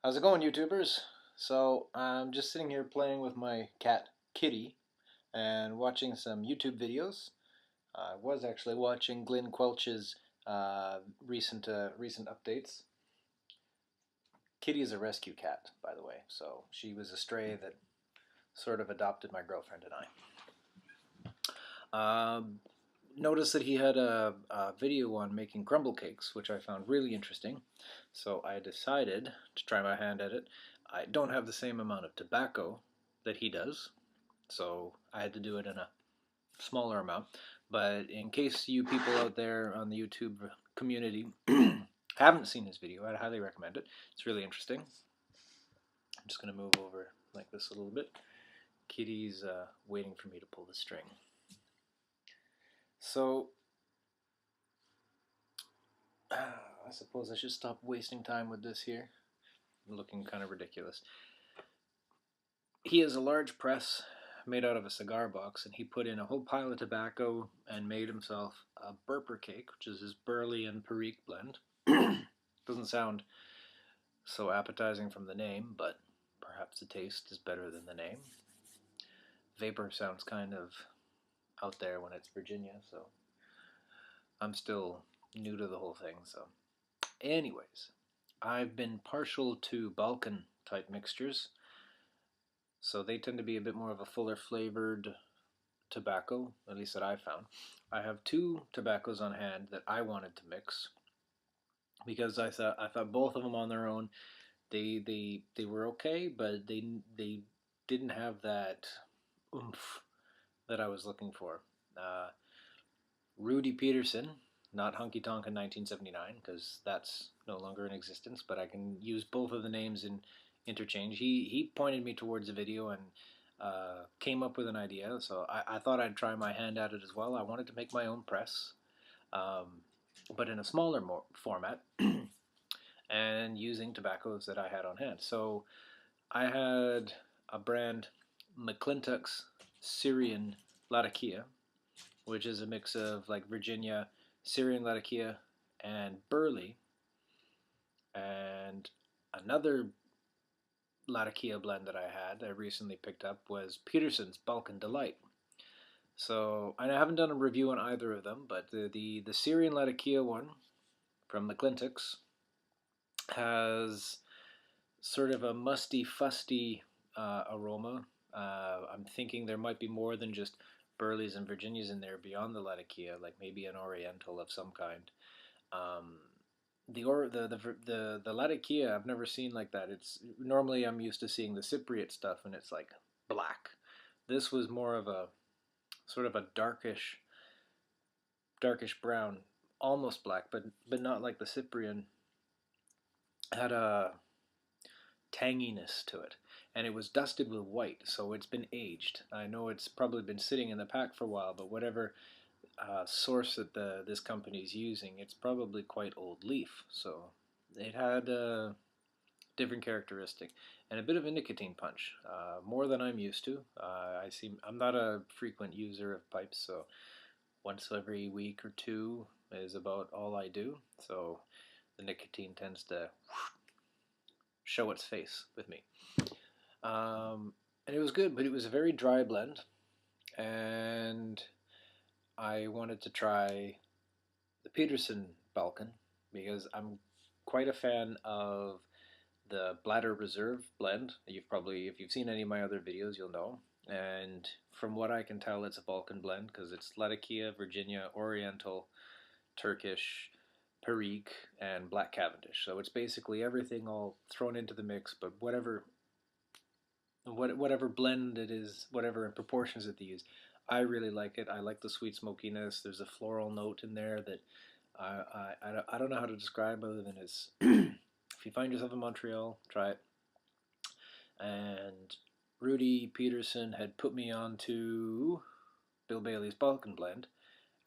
How's it going, YouTubers? So I'm just sitting here playing with my cat Kitty and watching some YouTube videos. I was actually watching Glenn Quelch's recent updates. Kitty is a rescue cat, by the way, so she was a stray that sort of adopted my girlfriend and I. Noticed that he had a video on making crumble cakes, which I found really interesting. So I decided to try my hand at it. I don't have the same amount of tobacco that he does, so I had to do it in a smaller amount. But in case you people out there on the YouTube community haven't seen his video, I'd highly recommend it. It's really interesting. I'm just going to move over like this a little bit. Kitty's waiting for me to pull the string. So I suppose I should stop wasting time with this here. I'm looking kind of ridiculous. He has a large press made out of a cigar box, and he put in a whole pile of tobacco and made himself a burper cake, which is his burley and perique blend. Doesn't sound so appetizing from the name, but perhaps the taste is better than the name. Vapor sounds kind of out there when it's Virginia, so I'm still new to the whole thing. So, anyways, I've been partial to Balkan type mixtures, so they tend to be a bit more of a fuller flavored tobacco, at least that I've found. I have two tobaccos on hand that I wanted to mix because I thought both of them on their own they were okay, but they didn't have that oomph that I was looking for. Uh, Rudy Peterson, not Hunky Tonk in 1979, because that's no longer in existence, but I can use both of the names in interchange. He pointed me towards a video and came up with an idea, so I thought I'd try my hand at it as well. I wanted to make my own press, um, but in a smaller format and using tobaccos that I had on hand. So I had a brand, McClintock's Syrian Latakia, which is a mix of like Virginia, Syrian Latakia, and Burley. And another Latakia blend that I recently picked up was Peterson's Balkan Delight. So I haven't done a review on either of them, but the Syrian Latakia one from McClintock's has sort of a musty, fusty aroma. I'm thinking there might be more than just Burleys and Virginias in there beyond the Latakia, like maybe an Oriental of some kind. Um, the Latakia I've never seen like that. It's normally I'm used to seeing the Cypriot stuff and it's like black. This was more of a sort of a darkish brown, almost black, but not like the Cyprian. Had a tanginess to it, and it was dusted with white, so it's been aged. I know it's probably been sitting in the pack for a while, but whatever source that this company is using, it's probably quite old leaf. So it had a different characteristic and a bit of a nicotine punch, more than I'm used to. I'm not a frequent user of pipes, so once every week or two is about all I do. So the nicotine tends to show its face with me. And it was good, but it was a very dry blend, and I wanted to try the Peterson Balkan because I'm quite a fan of the Bladder Reserve blend. If you've seen any of my other videos, you'll know. And from what I can tell, it's a Balkan blend because it's Latakia, Virginia, Oriental, Turkish, Perique, and Black Cavendish. So it's basically everything all thrown into the mix, but whatever blend it is, whatever in proportions that they use, I really like it. I like the sweet smokiness. There's a floral note in there that I don't know how to describe other than it's. If you find yourself in Montreal, try it. And Rudy Peterson had put me on to Bill Bailey's Balkan blend,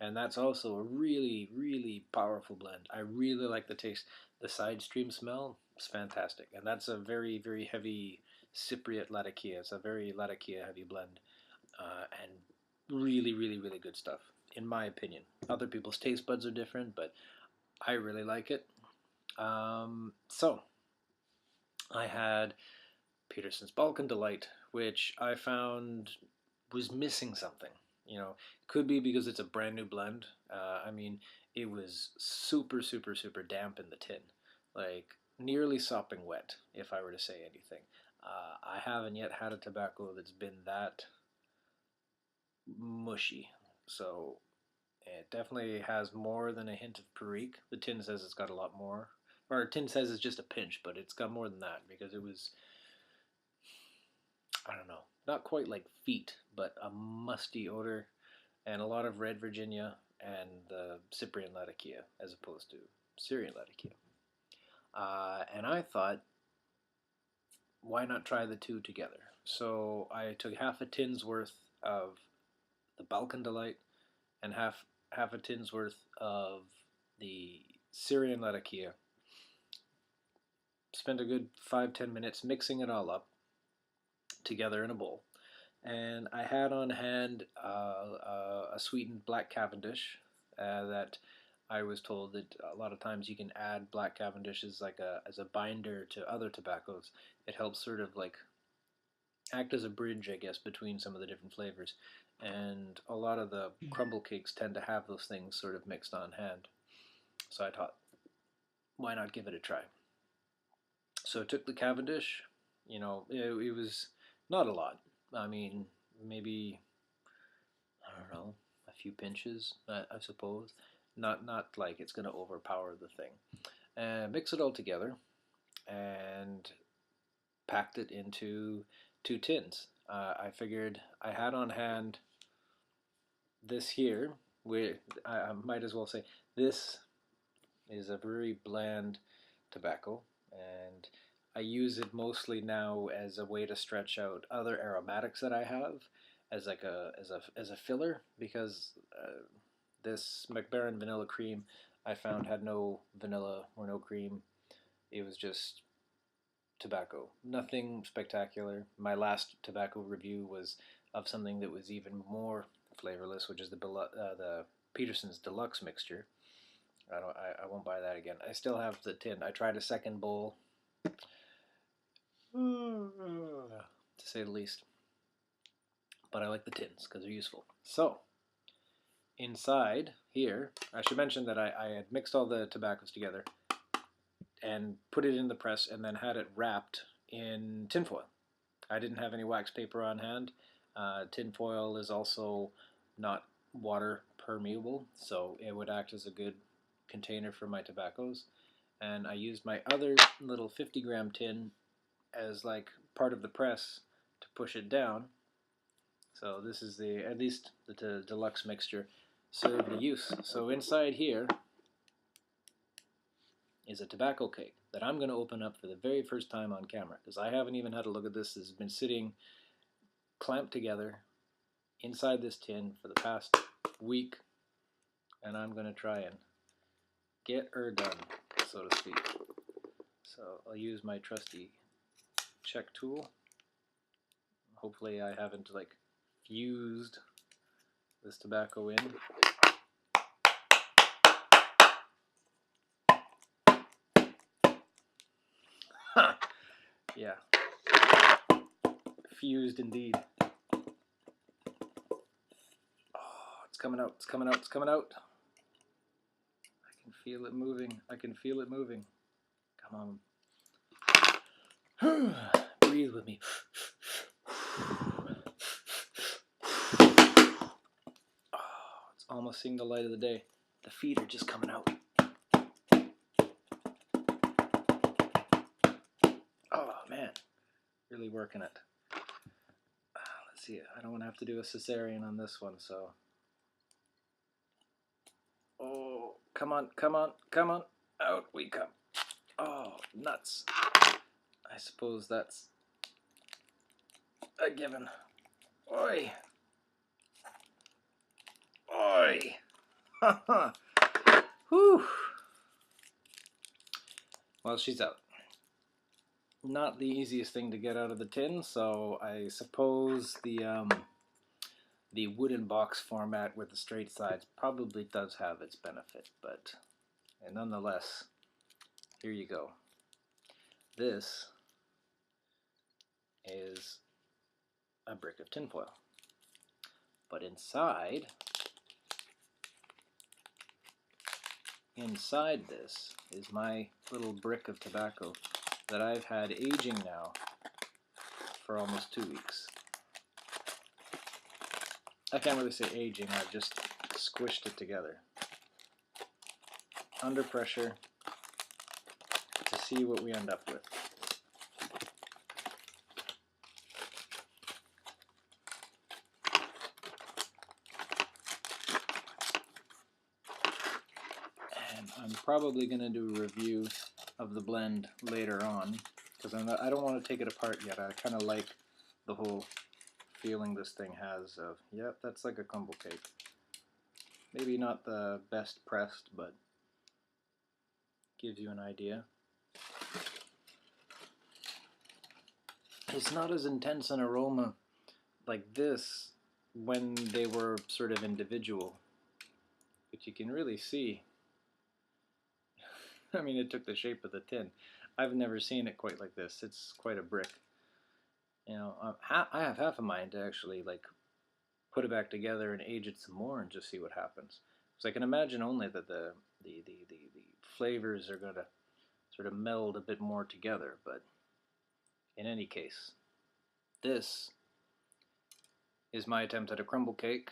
and that's also a really, really powerful blend. I really like the taste. The side stream smell is fantastic, and that's a very, very heavy Cypriot Latakia. It's a very Latakia heavy blend, and really, really, really good stuff, in my opinion. Other people's taste buds are different, but I really like it. So I had Peterson's Balkan Delight, which I found was missing something. You know, could be because it's a brand new blend. I mean, it was super, super, super damp in the tin, like nearly sopping wet, if I were to say anything. I haven't yet had a tobacco that's been that mushy. So it definitely has more than a hint of Perique. The tin says it's got a lot more. Or tin says it's just a pinch, but it's got more than that because it was, I don't know, not quite like feet, but a musty odor and a lot of red Virginia and the Cyprian Latakia as opposed to Syrian Latakia. And I thought, why not try the two together? So I took half a tin's worth of the Balkan Delight and half a tin's worth of the Syrian Latakia. Spent a good 5-10 minutes mixing it all up together in a bowl. And I had on hand a sweetened black Cavendish that I was told that a lot of times you can add black Cavendish as like as a binder to other tobaccos. It helps sort of like act as a bridge, I guess, between some of the different flavors. And a lot of the crumble cakes tend to have those things sort of mixed on hand. So I thought, why not give it a try? So I took the Cavendish. You know, it was not a lot. I mean, maybe, I don't know, a few pinches, I suppose. Not like it's going to overpower the thing. And mix it all together and packed it into 2 tins. I figured I had on hand this here. I might as well say this is a very bland tobacco, and I use it mostly now as a way to stretch out other aromatics that I have as like as a filler, because this McBaron vanilla cream I found had no vanilla or no cream. It was just tobacco. Nothing spectacular. My last tobacco review was of something that was even more flavorless, which is the Peterson's Deluxe mixture. I won't buy that again. I still have the tin. I tried a second bowl, to say the least. But I like the tins because they're useful. So, inside here, I should mention that I had mixed all the tobaccos together and put it in the press and then had it wrapped in tinfoil. I didn't have any wax paper on hand. Tinfoil is also not water permeable, so it would act as a good container for my tobaccos. And I used my other little 50-gram tin as like part of the press to push it down. So this is at least the deluxe mixture served the use. So inside here is a tobacco cake that I'm going to open up for the very first time on camera, because I haven't even had a look at this. This has been sitting clamped together inside this tin for the past week, and I'm going to try and get her done, so to speak. So I'll use my trusty check tool. Hopefully I haven't like fused this tobacco in. Yeah, fused indeed. Oh, it's coming out, it's coming out, it's coming out. I can feel it moving, I can feel it moving. Come on. Breathe with me. Oh, it's almost seeing the light of the day. The feet are just coming out. Oh man, really working it. Let's see, I don't want to have to do a cesarean on this one, so. Oh, come on, come on, come on. Out we come. Oh, nuts. I suppose that's a given. Oi. Oi. Ha ha. Whew. Well, she's out. Not the easiest thing to get out of the tin, so I suppose the wooden box format with the straight sides probably does have its benefit, but nonetheless, here you go. This is a brick of tinfoil. But inside this is my little brick of tobacco that I've had aging now for almost 2 weeks. I can't really say aging, I've just squished it together under pressure to see what we end up with. And I'm probably going to do a review of the blend later on, because I don't want to take it apart yet. I kind of like the whole feeling this thing has of, yep, that's like a crumble cake. Maybe not the best pressed, but gives you an idea. It's not as intense an aroma like this when they were sort of individual, but you can really see. I mean, it took the shape of the tin. I've never seen it quite like this. It's quite a brick. You know, I have half a mind to actually like put it back together and age it some more and just see what happens. Because I can imagine only that the flavors are going to sort of meld a bit more together. But in any case, this is my attempt at a crumble cake.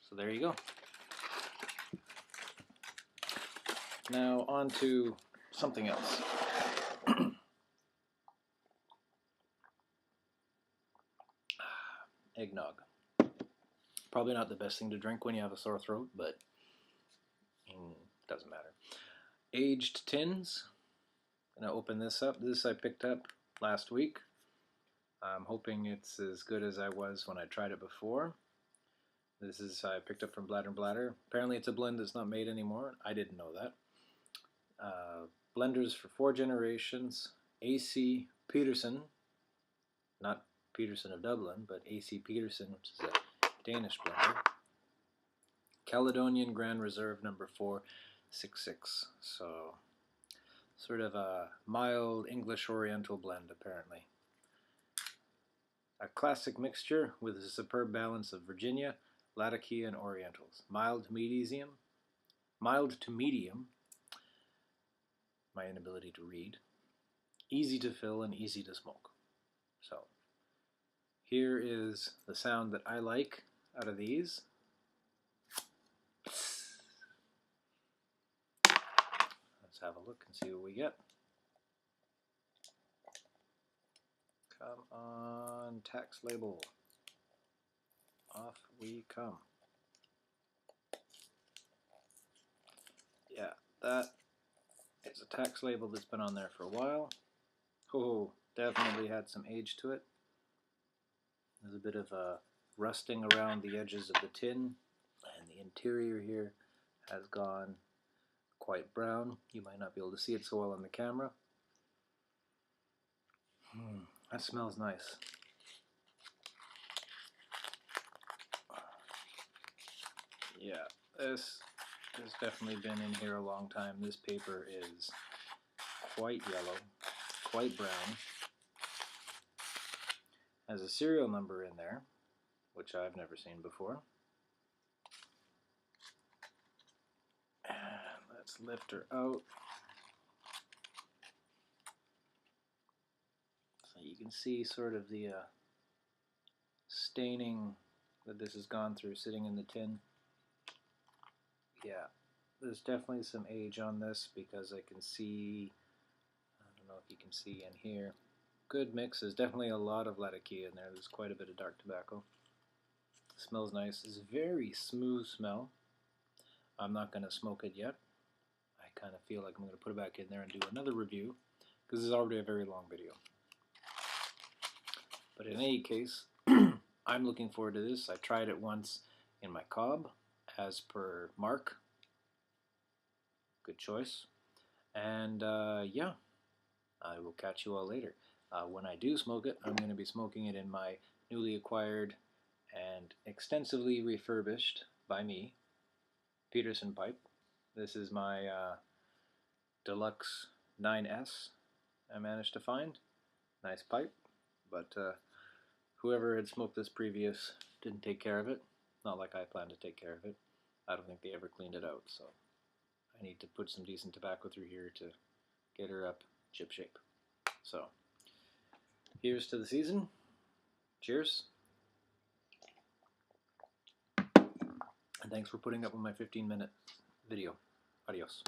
So there you go. Now on to something else. Eggnog. Probably not the best thing to drink when you have a sore throat, but doesn't matter. Aged tins. I'm going to open this up. This I picked up last week. I'm hoping it's as good as I was when I tried it before. This is I picked up from Bladder & Bladder. Apparently it's a blend that's not made anymore. I didn't know that. Blenders for 4 generations. A.C. Peterson. Not Peterson of Dublin, but A.C. Peterson, which is a Danish blender. Caledonian Grand Reserve number 466. So, sort of a mild English Oriental blend, apparently. A classic mixture with a superb balance of Virginia, Latakia, and Orientals. Mild to medium. My inability to read. Easy to fill and easy to smoke. So, here is the sound that I like out of these. Let's have a look and see what we get. Come on, tax label. Off we come. Yeah, that is a tax label that's been on there for a while. Oh, definitely had some age to it. There's a bit of rusting around the edges of the tin, and the interior here has gone quite brown. You might not be able to see it so well on the camera. That smells nice. Yeah, this has definitely been in here a long time. This paper is quite yellow, quite brown. Has a serial number in there, which I've never seen before. And let's lift her out. So you can see sort of the staining that this has gone through sitting in the tin. Yeah, there's definitely some age on this because I can see, I don't know if you can see in here, good mixes. Definitely a lot of Latakia in there. There's quite a bit of dark tobacco. Smells nice. It's a very smooth smell. I'm not going to smoke it yet. I kind of feel like I'm going to put it back in there and do another review because this is already a very long video. But in any case, I'm looking forward to this. I tried it once in my cob as per Mark. Good choice. And yeah, I will catch you all later. When I do smoke it, I'm going to be smoking it in my newly acquired and extensively refurbished by me Peterson pipe. This is my Deluxe 9S I managed to find. Nice pipe, but whoever had smoked this previous didn't take care of it. Not like I plan to take care of it. I don't think they ever cleaned it out, so I need to put some decent tobacco through here to get her up chip shape. So, here's to the season. Cheers. And thanks for putting up with my 15-minute video. Adios.